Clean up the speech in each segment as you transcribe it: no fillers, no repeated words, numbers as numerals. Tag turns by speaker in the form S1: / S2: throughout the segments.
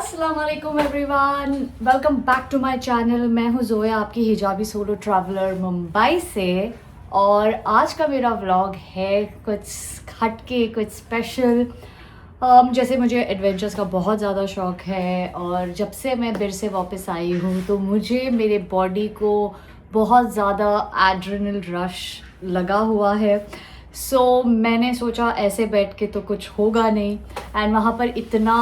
S1: अस्सलामुअलैकुम everyone, welcome back to my channel. मैं हूँ जोया, आपकी हिजाबी सोलो ट्रैवलर मुंबई से। और आज का मेरा व्लॉग है कुछ हटके, कुछ स्पेशल। जैसे मुझे एडवेंचर्स का बहुत ज़्यादा शौक़ है और जब से मैं बिर से वापस आई हूँ तो मुझे मेरे बॉडी को बहुत ज़्यादा एड्रेनल रश लगा हुआ है। मैंने सोचा ऐसे बैठ के तो कुछ होगा नहीं, एंड वहाँ पर इतना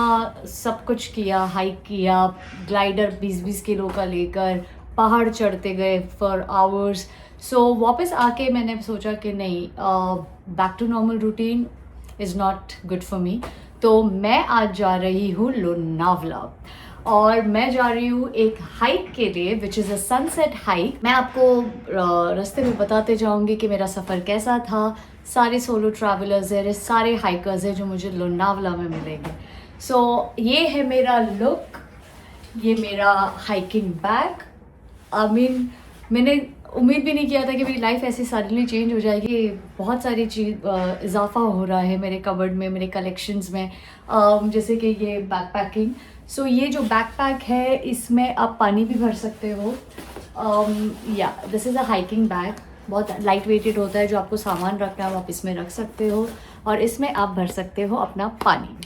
S1: सब कुछ किया, हाइक किया, ग्लाइडर 20-20 किलो का लेकर पहाड़ चढ़ते गए फॉर आवर्स। वापस आके मैंने सोचा कि नहीं, back to normal routine is not good for me. तो मैं आज जा रही हूँ लोनावला और मैं जा रही हूँ एक हाइक के लिए, which is a sunset hike. मैं आपको रास्ते में बताते जाऊँगी कि मेरा सफ़र कैसा था। सारे सोलो ट्रैवलर्स हैं, सारे हाइकर्स हैं जो मुझे लोनावला में मिलेंगे। ये है मेरा लुक, ये मेरा हाइकिंग बैग। मैंने उम्मीद भी नहीं किया था कि मेरी लाइफ ऐसे सडनली चेंज हो जाएगी। बहुत सारी इजाफा हो रहा है मेरे कबर्ड में, मेरे कलेक्शंस में। जैसे कि ये बैकपैकिंग। ये जो बैकपैक है इसमें आप पानी भी भर सकते हो। This is a hiking bag, बहुत लाइट वेटेड होता है। जो आपको सामान रखना है वो आप इसमें रख सकते हो और इसमें आप भर सकते हो अपना पानी।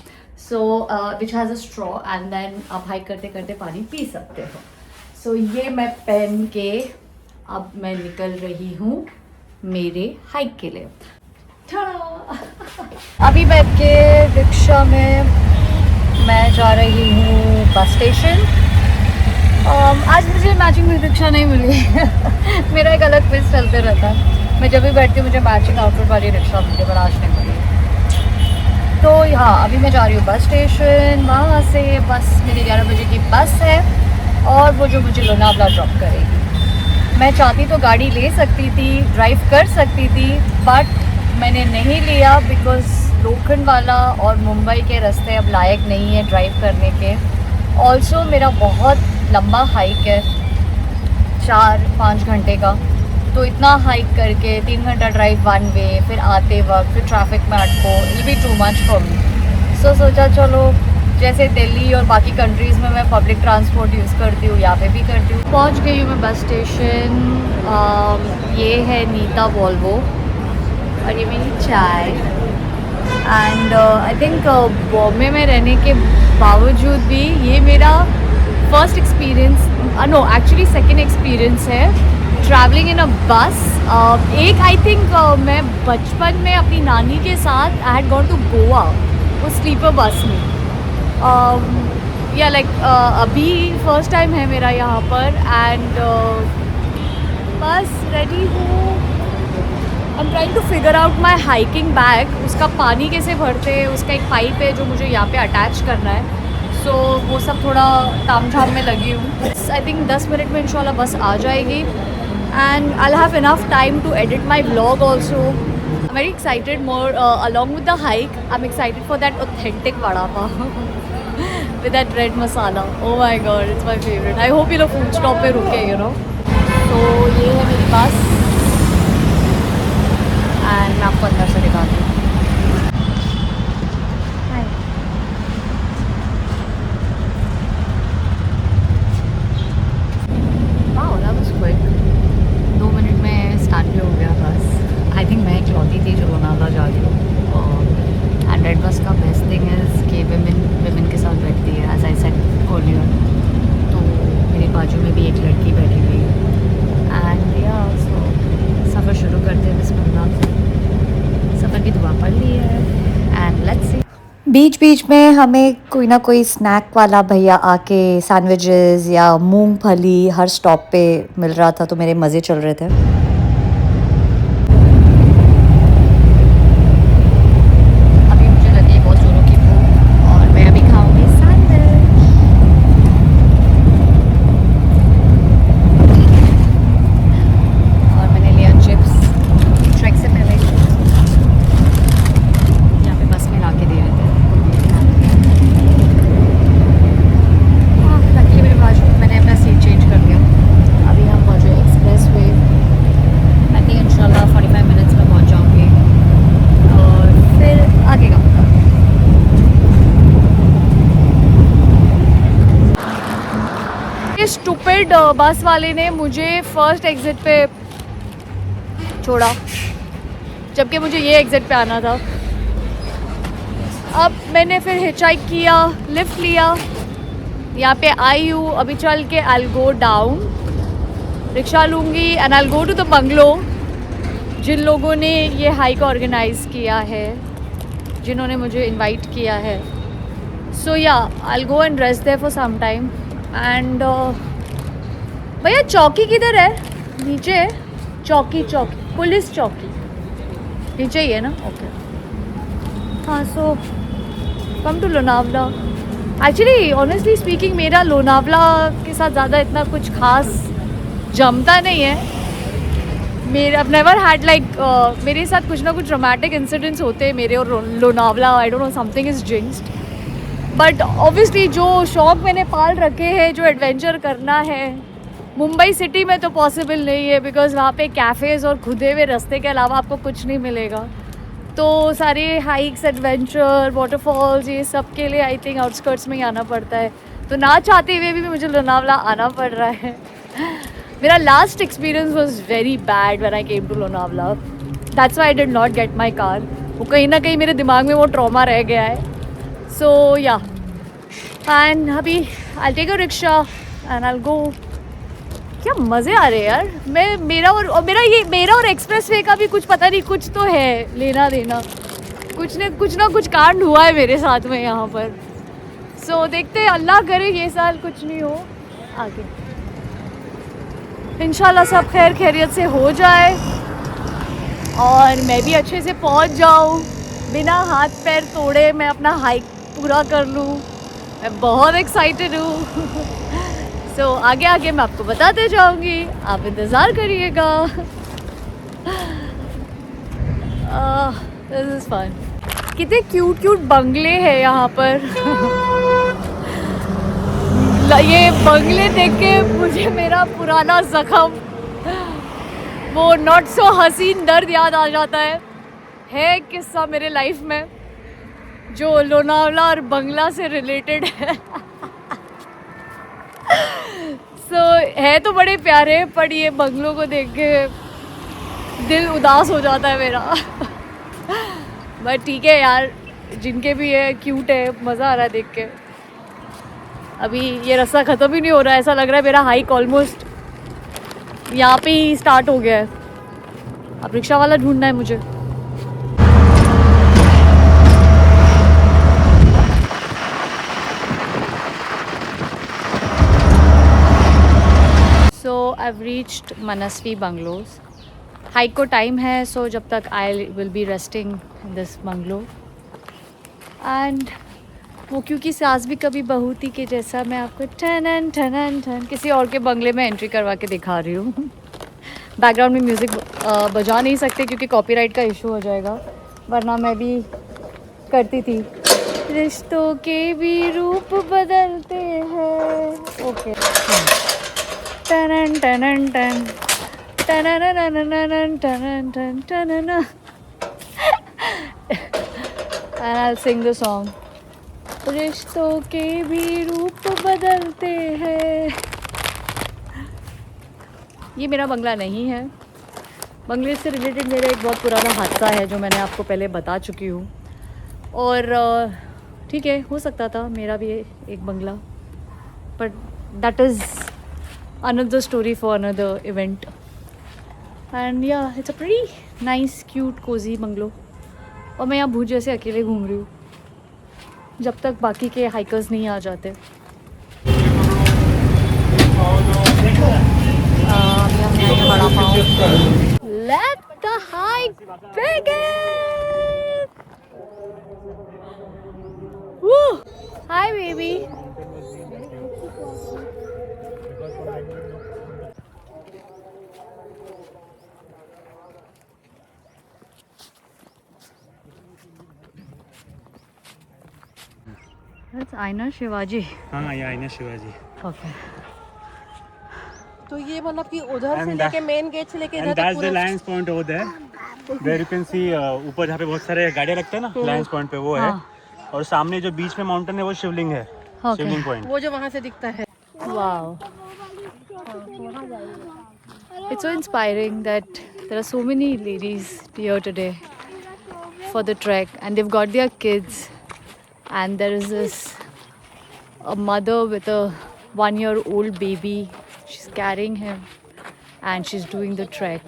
S1: Which has a straw and then आप हाइक करते करते पानी पी सकते हो। ये मैं पहन के अब मैं निकल रही हूँ मेरे हाइक के लिए। अभी बैठ के रिक्शा में मैं जा रही हूँ बस स्टेशन। आज मुझे मैचिंग रिक्शा नहीं मिली मेरा एक अलग फेस चलते रहता है। मैं जब भी बैठती हूँ मुझे मैचिंग आउटफिट वाली रिक्शा मिलती है, पर आज नहीं मिली। तो यहाँ अभी मैं जा रही हूँ बस स्टेशन। वहाँ से बस मेरी 11 बजे की बस है और वो जो मुझे लोनावला ड्रॉप करेगी। मैं चाहती तो गाड़ी ले सकती थी, ड्राइव कर सकती थी, बट मैंने नहीं लिया बिकॉज़ लोखंडवाला और मुंबई के रास्ते अब लायक नहीं है ड्राइव करने के। ऑल्सो मेरा बहुत लंबा हाइक है, 4-5 घंटे का। तो इतना हाइक करके 3 घंटा ड्राइव वन वे, फिर आते वक्त फिर ट्रैफिक में अटको, it be too much for me. सोचा चलो जैसे दिल्ली और बाकी कंट्रीज़ में मैं पब्लिक ट्रांसपोर्ट यूज़ करती हूँ, यहाँ पे भी करती हूँ। पहुँच गई हूँ मैं बस स्टेशन। ये है नीता वॉल्वो और ये मेरी चाय। एंड आई थिंक बॉम्बे में रहने के बावजूद भी ये मेरा first experience, no actually second experience है ट्रैवलिंग इन अ बस। एक आई थिंक मैं बचपन में अपनी नानी के साथ I had gone to Goa, वो स्लीपर बस में। अभी फर्स्ट टाइम है मेरा यहाँ पर। एंड बस रेडी हूँ। I am trying to figure out my hiking bag. उसका पानी कैसे भरते हैं, उसका एक पाइप है जो मुझे यहाँ पे अटैच करना है। वो सब थोड़ा तामझाम में लगी हूँ। आई थिंक 10 मिनट में इंशाल्लाह बस आ जाएगी and I have enough time to edit my vlog also. Very excited more along with the hike. I am excited for that authentic vada pav with that red masala. Oh my god, it's my favorite. I hope ये लोग food stop पे रुके, you know. ये है मेरी बस and मैं आपको अंदर से दिखाती हूँ। Wow, that was quick. 2 minute में स्टार्ट भी हो गया बस। आई थिंक मैं इकलौती थी जो लोनावला जा रही हूँ। एंड रेड बस का बेस्ट थिंग इज़ कि विमेन के साथ बैठती है, एज आई सेड अर्लियर। तो मेरे बाजू में भी एक लड़की बैठी हुई है। एंड सफ़र शुरू करते हैं बिस्मिल्लाह। सफ़र की दुआ पढ़ ली है एंड लेट्स सी। बीच बीच में हमें कोई ना कोई स्नैक वाला भैया आके सैंडविचेस या मूंगफली हर स्टॉप पे मिल रहा था, तो मेरे मज़े चल रहे थे। स्टूपिड बस वाले ने मुझे फर्स्ट एग्जिट पे छोड़ा, जबकि मुझे ये एग्जिट पे आना था। अब मैंने फिर हिचहाइक किया, लिफ्ट लिया, यहाँ पे आई हूँ। अभी चल के I will go down, rickshaw लूँगी and I will go to the bungalow. जिन लोगों ने ये हाइक ऑर्गेनाइज़ किया है, जिन्होंने मुझे इनवाइट किया है, so yeah I will go and rest there for some time. And भैया चौकी किधर है? नीचे है चौकी, चौकी पुलिस चौकी नीचे ही है ना? ओके हाँ। So come to Lonavala. Actually honestly speaking मेरा लोनावला के साथ ज़्यादा इतना कुछ खास जमता नहीं है। मेरा नेवर हैड लाइक मेरे साथ कुछ ना कुछ ड्रामेटिक इंसिडेंट्स होते हैं मेरे और Lonavala. I don't know, something is jinxed. But obviously जो शौक़ मैंने पाल रखे हैं, जो एडवेंचर करना है, मुंबई सिटी में तो पॉसिबल नहीं है, बिकॉज़ वहाँ पे कैफ़ेज़ और खुदे हुए रास्ते के अलावा आपको कुछ नहीं मिलेगा। तो सारे हाइक्स, एडवेंचर, वाटरफॉल्स, ये सब के लिए आई थिंक आउटस्कर्ट्स में ही आना पड़ता है। तो ना चाहते हुए भी मुझे लोनावला आना पड़ रहा है। मेरा last experience was very bad when I came to Lonavala. That's why I did not get my car. वो कहीं ना कहीं मेरे दिमाग में वो ट्रॉमा रह गया है। सो या एंड अभी I take a rickshaw and I go. क्या मज़े आ रहे हैं यार। मेरा और एक्सप्रेस वे का भी कुछ पता नहीं, कुछ तो है लेना देना, कुछ ना कुछ कांड हुआ है मेरे साथ में यहाँ पर। सो देखते हैं, अल्लाह करे ये साल कुछ नहीं हो, आगे इंशाल्लाह सब खैर खैरियत से हो जाए और मैं भी अच्छे से पहुँच जाऊँ, बिना हाथ पैर तोड़े मैं अपना हाइक पूरा कर लूँ। मैं बहुत एक्साइटेड हूँ। सो आगे आगे मैं आपको बताते जाऊंगी, आप इंतज़ार करिएगा। This is fun. कितने क्यूट बंगले हैं यहाँ पर। ये बंगले देख के मुझे मेरा पुराना ज़ख्म, वो नॉट सो हसीन दर्द याद आ जाता है एक किस्सा मेरे लाइफ में जो लोनावला और बंगला से रिलेटेड है। है तो बड़े प्यारे, पर ये बंगलों को देख के दिल उदास हो जाता है मेरा। बट ठीक है यार, जिनके भी है क्यूट है, मज़ा आ रहा है देख के। अभी ये रास्ता ख़त्म ही नहीं हो रहा है, ऐसा लग रहा है मेरा हाइक ऑलमोस्ट यहाँ पे ही स्टार्ट हो गया है। अब रिक्शा वाला ढूंढना है मुझे। सो I've reached मनस्वी बंगलोज। हाइक को टाइम है, सो जब तक I will be resting in this bungalow. And वो क्योंकि सास भी कभी बहू थी के जैसा मैं आपको ठन किसी और के बंगले में एंट्री करवा के दिखा रही हूँ। बैकग्राउंड में म्यूज़िक बजा नहीं सकते क्योंकि कॉपीराइट का इशू हो जाएगा, वरना मैं भी करती थी। रिश्तों के भी रूप बदलते हैं। ओके टन टन टन and I'll sing the song. रिश्तों के भी रूप बदलते हैं। ये मेरा बंगला नहीं है। बंगले से रिलेटेड मेरा एक बहुत पुराना हादसा है जो मैंने आपको पहले बता चुकी हूँ। और ठीक है, हो सकता था मेरा भी एक बंगला, but that is another story for another event. And yeah, it's a pretty nice, cute, cozy bungalow. और मैं यहाँ भूत जैसे अकेले घूम रही हूँ जब तक बाकी के हाइकर्स नहीं आ जाते। Let the hike begin! Woo! Hi baby. That's आईना शिवाजी।
S2: हाँ, ये आईना शिवाजी।
S1: Okay.
S3: तो ये मतलब कि उधर से लेके मेन गेट से लेके इधर
S2: तक पूरा Lions point over there. There you can see ऊपर जहाँ पे बहुत सारे गाड़ियाँ रखते हैं ना, लायंस पॉइंट पे वो है। और सामने जो बीच में माउंटेन है वो शिवलिंग है। शिवलिंग पॉइंट
S3: वो जो वहाँ से दिखता है।
S1: Wow. It's so inspiring that there are so many ladies here today for the trek, and they've got their kids, and there is this a mother with a 1-year-old baby. She's carrying him and she's doing the trek.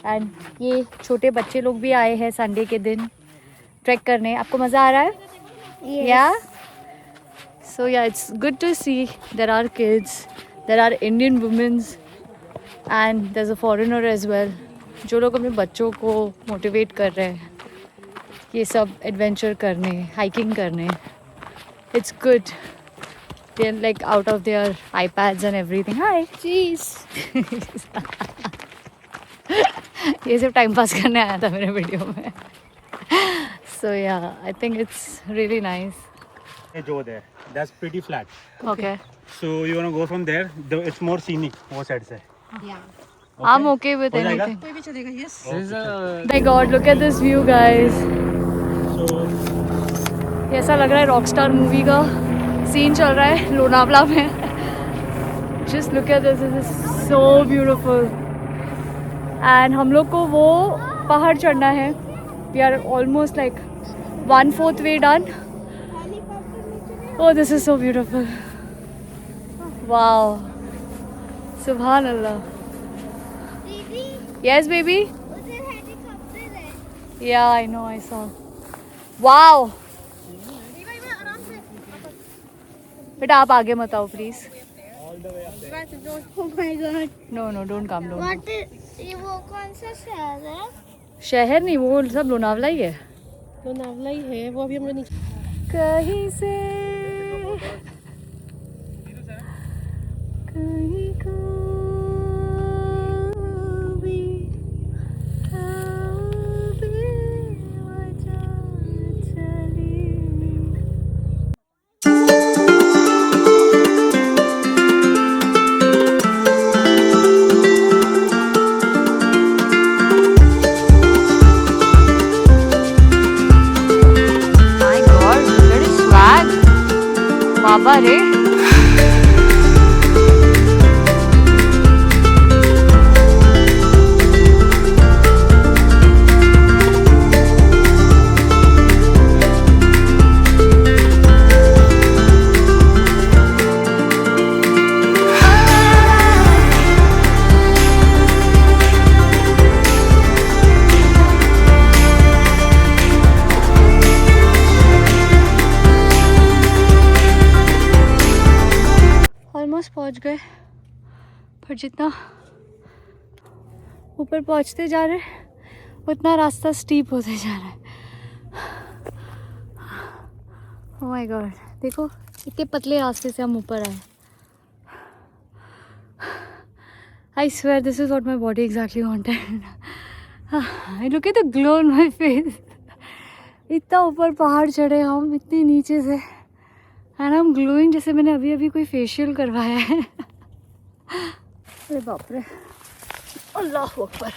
S1: And ये छोटे बच्चे लोग भी आए हैं Sunday के दिन track करने. आपको मज़ा आ रहा है? Yeah. So yeah, it's good to see there are kids, there are Indian women, and there's a foreigner as well. जो लोग अपने बच्चों को मोटिवेट कर रहे हैं ये सब एडवेंचर करने, हाइकिंग करने. It's good. They're like out of their iPads and everything. Hi. Jeez. ये सब टाइम पास करने आया था मेरे वीडियो में. So yeah, I think it's really nice.
S2: जो there, that's pretty flat.
S1: Okay.
S2: So you wanna go from there? It's more scenic वो side से.
S1: I'm okay with
S2: हो जाएगा?
S1: anything.
S3: कोई भी चलेगा. Yes.
S1: My God, look at this view, guys.
S2: So
S1: ये ऐसा लग रहा है रॉकस्टार मूवी का सीन चल रहा है लोनावला में. Just look at this. This is so beautiful. And हम लोग को वो पहाड़ चढ़ना है. We are almost like 1/4 way done. Oh, this is so beautiful. Wow. Subhanallah.
S4: दीदी
S1: Yes, baby.
S4: उधर हेलीकॉप्टर है.
S1: Yeah, I know. I saw. Wow. बेटा आप आगे मत आओ please.
S4: Oh my God.
S1: No no don't come. Don't.
S4: What is ये वो कौन सा शहर है?
S1: शहर नहीं, वो सब लोनावला ही है.
S3: लोनावला ही है वो. अभी हम लोग नीचे
S1: कहीं से कहीं को भी वजह चली. My God, look at his swag. बाबा रे. ऑलमोस्ट पहुंच गए, पर जितना ऊपर पहुंचते जा रहे उतना रास्ता स्टीप होते जा रहा है. ओह माय गॉड, देखो इतने पतले रास्ते से हम ऊपर आए. I swear this is what my body exactly wanted. I look at the glow on my face. इतना ऊपर पहाड़ चढ़े हम, इतनी नीचे से, एंड आई एम ग्लोइंग जैसे मैंने अभी अभी कोई फेशियल करवाया है. अरे बाप रे, अल्लाह अकबर.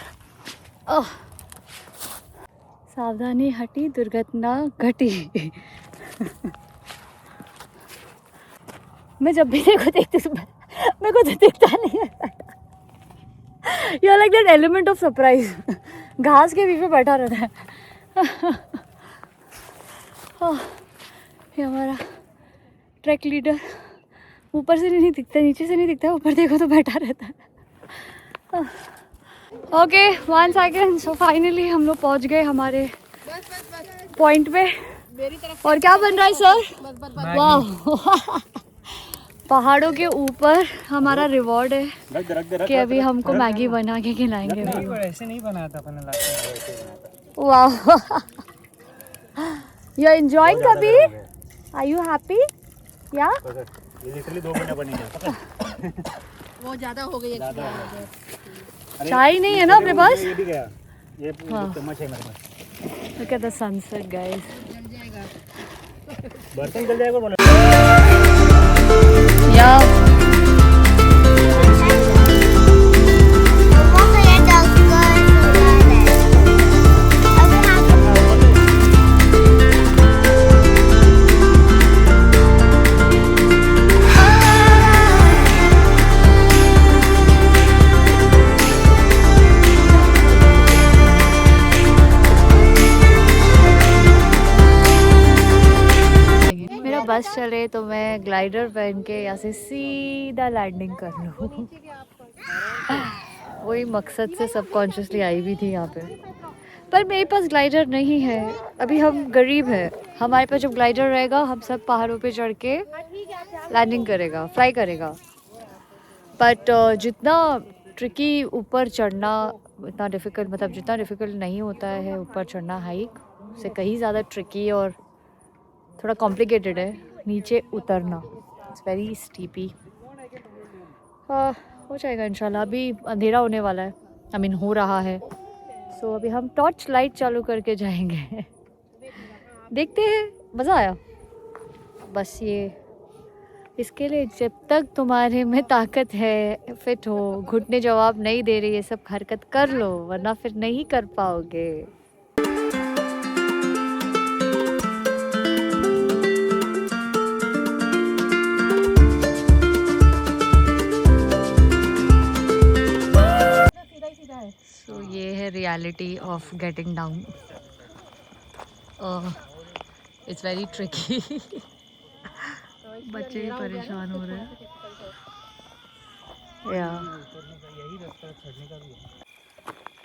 S1: सावधानी हटी दुर्घटना घटी. मैं जब भी देखो देखती हूँ मेरे को तो दिखता नहीं है. You are like that element of surprise. घास के बीच में बैठा रहता है. ये हमारा ट्रैक लीडर ऊपर से नहीं दिखता, नीचे से नहीं दिखता, ऊपर देखो तो बैठा रहता है. Okay 1 second. सो फाइनली हम लोग पहुंच गए हमारे पॉइंट पे. और क्या बन रहा है सर? वाह. पहाड़ों के ऊपर हमारा रिवॉर्ड है कि अभी हमको मैगी बना के खिलाएंगे.
S2: ऐसे नहीं बनाया था अपने लास्ट.
S1: वाह. You are enjoying Kabir? Are you happy? या
S2: ये लिटरली 2 महीने बनी है.
S3: वो ज्यादा हो गई है.
S1: चाय नहीं है ना अपने पास?
S2: ये भी गया. ये चम्मच है मेरे पास.
S1: Look at the sunset, guys.
S2: बर्तन जल जाएगा बोलो.
S1: Yeah. रहे तो मैं ग्लाइडर पहन के यहाँ से सीधा लैंडिंग कर लूँ। वही मकसद से सबकॉन्शियसली आई भी थी यहाँ पे, पर मेरे पास ग्लाइडर नहीं है। अभी हम गरीब हैं, हमारे पास जब ग्लाइडर रहेगा हम सब पहाड़ों पे चढ़ के लैंडिंग करेगा, फ्लाई करेगा। बट जितना ट्रिकी ऊपर चढ़ना, इतना डिफ़िकल्ट, मतलब जितना डिफ़िकल्ट नहीं होता है ऊपर चढ़ना हाइक से कहीं ज़्यादा ट्रिकी और थोड़ा कॉम्प्लिकेटेड है नीचे उतरना। It's very steepy. हो जाएगा इंशाल्लाह। अभी अंधेरा होने वाला है, आई मीन हो रहा है। सो अभी हम टॉर्च लाइट चालू करके जाएंगे। देखते हैं, मज़ा आया। बस ये इसके लिए जब तक तुम्हारे में ताकत है, फिट हो, घुटने जवाब नहीं दे रही, ये सब हरकत कर लो, वरना फिर नहीं कर पाओगे। So, ये है reality of getting down. It's very tricky. बच्चे भी परेशान हो रहे हैं। या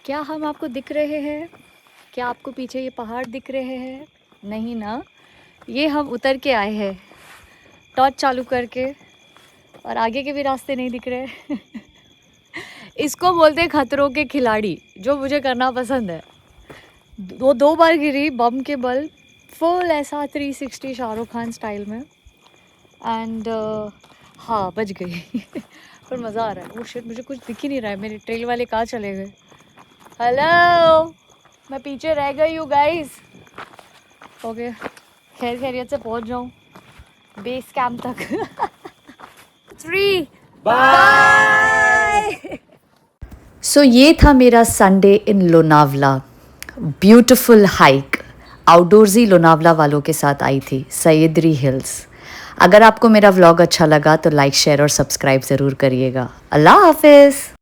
S1: क्या हम आपको दिख रहे हैं? क्या आपको पीछे ये पहाड़ दिख रहे हैं? नहीं ना, ये हम उतर के आए हैं टॉर्च चालू करके, और आगे के भी रास्ते नहीं दिख रहे। इसको बोलते हैं खतरों के खिलाड़ी, जो मुझे करना पसंद है। वो 2 बार गिरी बम के बल, फुल ऐसा 360 शाहरुख खान स्टाइल में। एंड हाँ, बच गई। पर मज़ा आ रहा है। वो शिट, मुझे कुछ दिख ही नहीं रहा है। मेरे ट्रेल वाले कहाँ चले गए? हेलो, मैं पीछे रह गई हूँ गाइस। ओके, खैर खैरियत से पहुँच जाऊँ बेस कैंप तक। 3 बाय। सो ये था मेरा Sunday in Lonavala. Beautiful hike outdoors Lonavala वालों के साथ आई थी, सह्याद्री हिल्स। अगर आपको मेरा व्लॉग अच्छा लगा तो लाइक, शेयर और सब्सक्राइब ज़रूर करिएगा। अल्लाह हाफिज़।